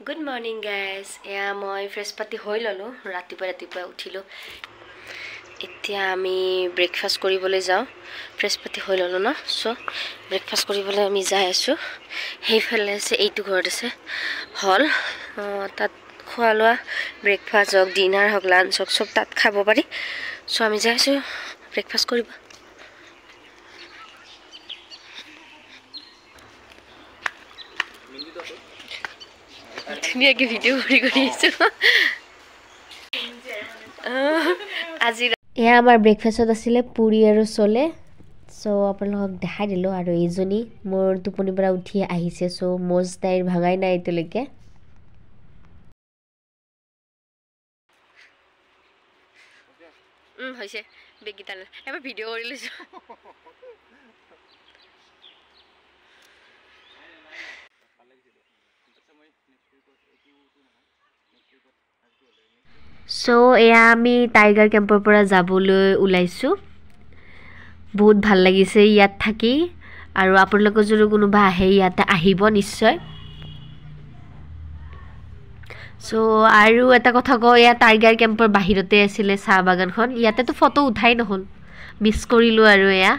Good morning guys. মই fresh পাতি হৈ ললো ৰাতিপুৱা উঠিলো এতিয়া আমি ব্ৰেকফাষ্ট কৰিবলৈ যাও ফ্ৰেছ পাতি হৈ ললো না সো ব্ৰেকফাষ্ট কৰিবলৈ আমি যাই আছো হেইফালে আছে এইটো ঘৰত আছে হল তাত খোৱা লোৱা ব্ৰেকফাষ্ট হক ডিনাৰ হক লাঞ্চ হক সব তাত খাব পাৰি সো আমি যাই আছো ব্ৰেকফাষ্ট কৰিব ধুনীয়াকে ভিডিও কৰি আছো আজি এয়া আমাৰ ব্ৰেকফাষ্টত আছিল পুৰি আৰু চলে সো আপোনালোকক দেখাই দিলো আৰু এইজনী মোৰ টোপনি পৰা উঠি আহিছে সো মোজ তাইৰ ভাঙাই নাই এতিয়ালৈকে হৈছে বেগিতাল এবাৰ ভিডিও কৰি লৈছো সো এয়া আমি টাইগাৰ কেম্পৰ পৰা যাবলৈ ওলাইছো বহুত ভাল লাগিছে ইয়াত থাকি আৰু আপোনালোকৰ যদি কোনোবা আহে ইয়াতে আহিব নিশ্চয় সো আৰু এটা কথা কও এয়া টাইগাৰ কেম্পৰ বাহিৰতে আছিল চাহ বাগানখন ইয়াতে তো ফটো উঠাই নহল মিছ কৰিলো আৰু এয়া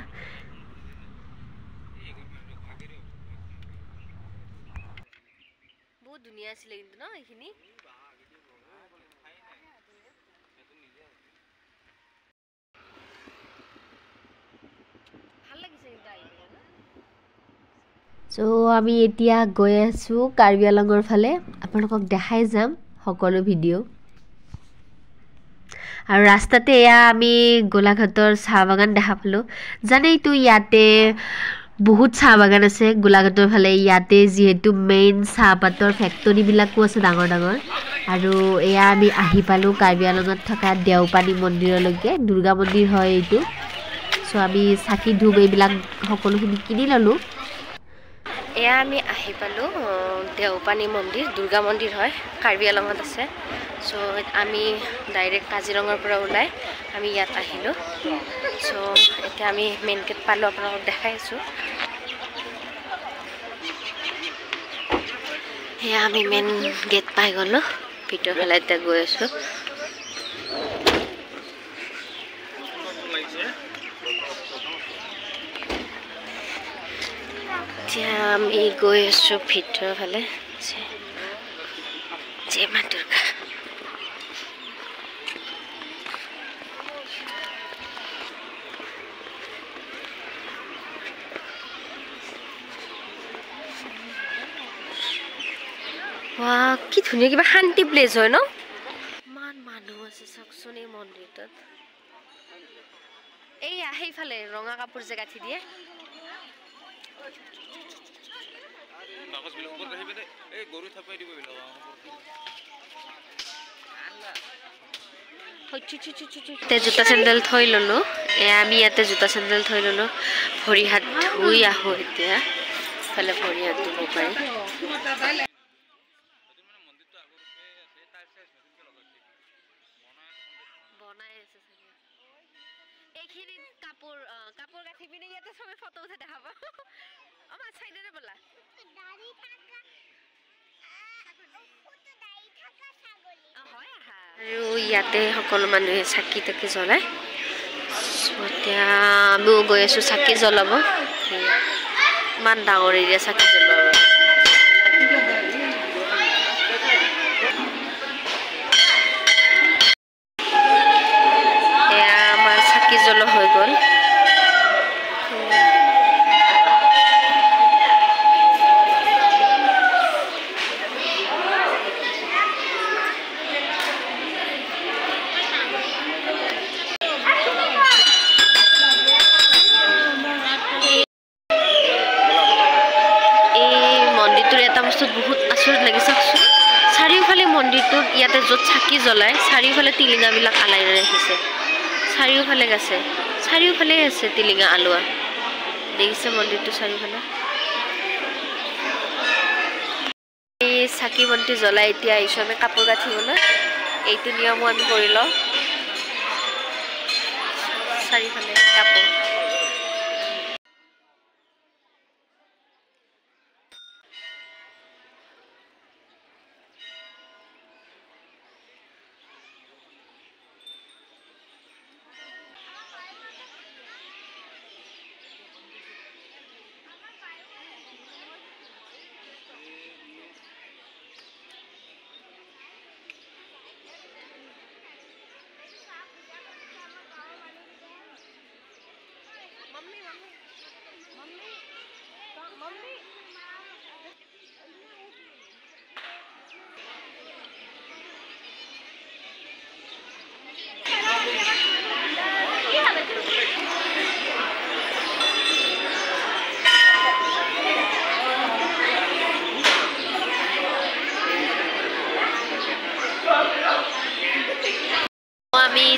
বহুত ধুনীয়া আছিল কিন্তু ন এইখিনি সো আমি এতিয়া গৈ আছো কাৰ্বি আলংৰ ফালে আপোনালোকক দেখাই যাম সকলো ভিডিও আৰু ৰাস্তাতে এয়া আমি গোলাঘাটৰ চাহ বাগান দেখা পালো জানেইতো ইয়াতে বহুত চাহ বাগান আছে গোলাঘাটৰ ফালে ইয়াতে যেহেতু মেইন চাহপাতৰ ফেক্টৰী বিলাকো আছে ডাঙৰ আৰু এয়া আমি আহি পালো কাৰ্বি আলংত থকা দেওপানী মন্দিৰলৈকে দুৰ্গা মন্দিৰ হয় এইটো সো আমি সাকি ধূপ এইবিলাক সকলোখিনি কিনি ললো এয়া আমি আহি পালো দেওপানী মন্দিৰ দুৰ্গা মন্দিৰ হয় কাৰ্বি আলংত আছে সো আমি ডাইৰেক্ট কাজিৰঙাৰ পৰা ওলাই আমি ইয়াত আহিলো সো এতিয়া আমি মেইন গেট পালো আপোনালোকক দেখাই আছো এয়া আমি মেইন গেট পাই গলো ভিতৰ ফালে এতিয়া গৈ আছো এতিয়া আমি গৈ আছো ভিতৰ ফালে জয় মা দুৰ্গা Wow, কি ধুনীয়া কিবা শান্তি প্লেস হয় ন মান মানুহ আছে চাকচোন এই মন্দিৰটোত এই সেইফালে ৰঙা কাপোৰ যে গাঠি দিয়ে বাকচ বিল ওপৰ গাহি পেলে এই গৰু থাপাই দিব বিল তে জোতা চেন্ডেল থৈ ললো আমি ইয়াতে জোতা চেন্ডেল থৈ ললো ভৰি হাত ধুই আহো এতিয়া ফালে ভৰি হাত ধুব পাৰি এইখিনি কাপোৰ গাঠি পিনে ইয়াতে সবে ফটো উঠা দেখাব আমাৰ সাইডৰে বলা দাড়ি থাকা ফটো দাড়ি থাকা ছাগলী হয় আহা আৰু ইয়াতে সকলো মানুহে চাকি তাকি জ্বলাই এতিয়া আমিও গৈ আছো চাকি জ্বলাব ইমান ডাঙৰ এৰিয়া চাকি জ্বলাব জল হৈ গল বহুত আচৰিত লাগি চাওকচোন চাৰিওফালে মন্দিৰটোত ইয়াতে য'ত চাকি জ্বলাই চাৰিওফালে টিলিঙাবিলাক আলাই ৰাখিছে চাৰিওফালে আছে টিলিঙা আলোৱা দেখিছে মন্দিৰটো চাৰিওফালে এই চাকি বন্তি জ্বলাই এতিয়া আহিছো আমি কাপোৰ গাঁঠিবলৈ এইটো নিয়মো আমি কৰি লওঁ চাৰিওফালে কাপোৰ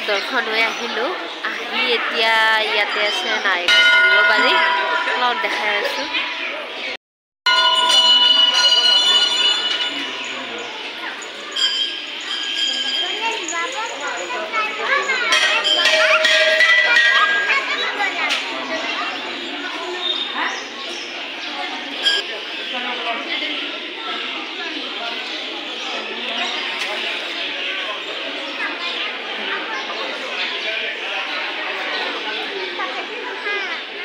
দৰ্শন হৈ আহিলো আহি এতিয়া ইয়াতে আছে নাই দিব পাৰি ক্লাউড দেখাই আছো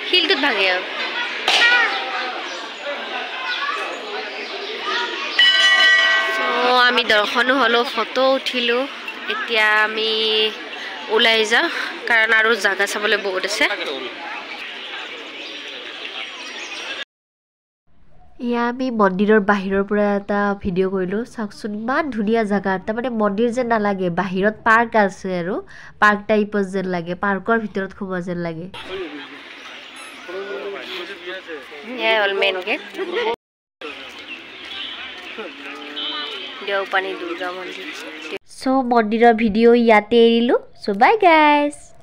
শিলটোত ভাঙে আমি দৰ্শনো হলো ফটো উঠিলো এতিয়া আমি ওলাই যাওঁ কাৰণ আৰু জাগা চাবলৈ বহুত আছে ইয়া আমি মন্দিৰৰ বাহিৰৰ পৰা এটা ভিডিঅ' কৰিলো চাওকচোন ইমান ধুনীয়া জাগা তাৰমানে মন্দিৰ যেন নালাগে বাহিৰত পাৰ্ক আছে আৰু পাৰ্ক টাইপৰ যেন লাগে পাৰ্কৰ ভিতৰত সোমোৱা যেন লাগে Yeah, all main gate. Deopani Durga Mandir. So, Mondirar video yate erilu. So, bye guys.